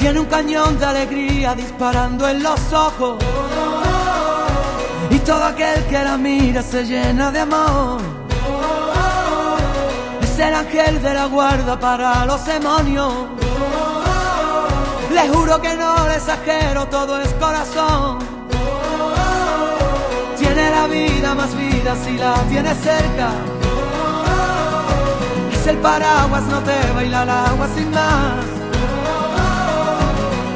Tiene un cañón de alegría disparando en los ojos, y todo aquel que la mira se llena de amor. Es el ángel de la guarda para los demonios. Le juro que no le exagero, todo es corazón. Tiene la vida más vida si la tienes cerca. Es el paraguas, no te baila el agua sin más.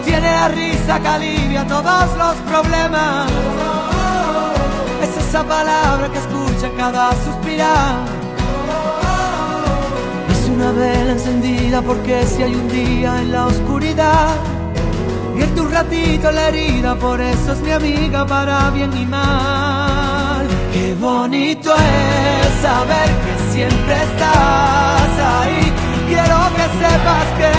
Tiene la risa que alivia todos los problemas. Es esa palabra que escucha en cada suspirar. Es una vela encendida porque si hay un día en la oscuridad, vierte un ratito la herida, por eso es mi amiga para bien y mal. Qué bonito es saber que siempre estás ahí. Quiero que sepas que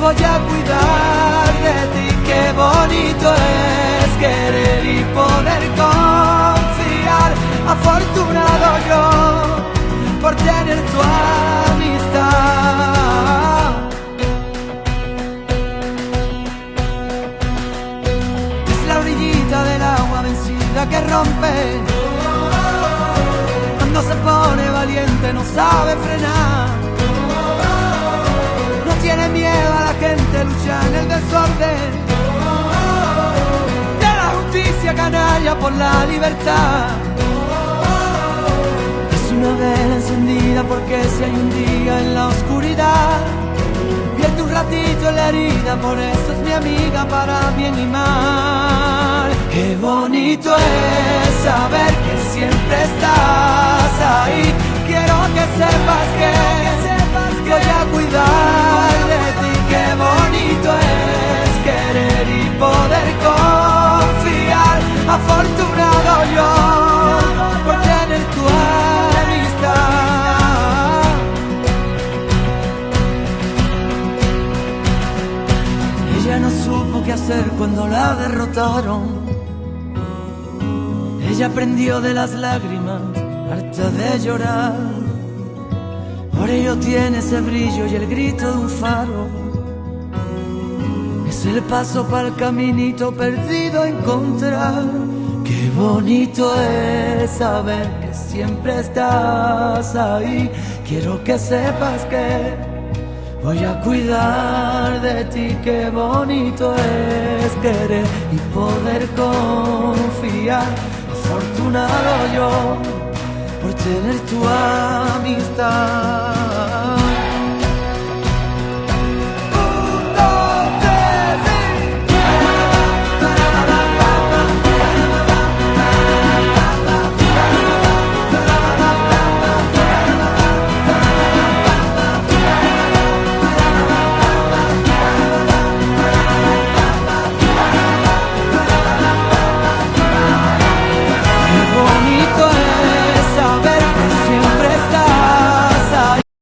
voy a cuidar de ti. Qué bonito es querer y poder confiar. Afortunado yo por tener tu amistad. Es la orillita del agua vencida que rompe. Cuando se pone valiente no sabe frenar. No tiene miedo a la gente, lucha en el desorden. De la justicia canaria por la libertad. Es una vela encendida porque si hay un día en la oscuridad, vierte un ratito en la herida, por eso es mi amiga para bien y mal. Qué bonito es saber que siempre estás ahí. Quiero que sepas que voy a cuidar de ti. Qué bonito es querer y poder confiar. Afortunado yo por tener tu amistad. Ella no supo qué hacer cuando la derrotaron. Ella aprendió de las lágrimas, harta de llorar. Por ello tiene ese brillo y el grito de un faro. Es el paso para el caminito perdido a encontrar. Qué bonito es saber que siempre estás ahí. Quiero que sepas que voy a cuidar de ti. Qué bonito es querer y poder confiar. Afortunado yo por tener tu amistad.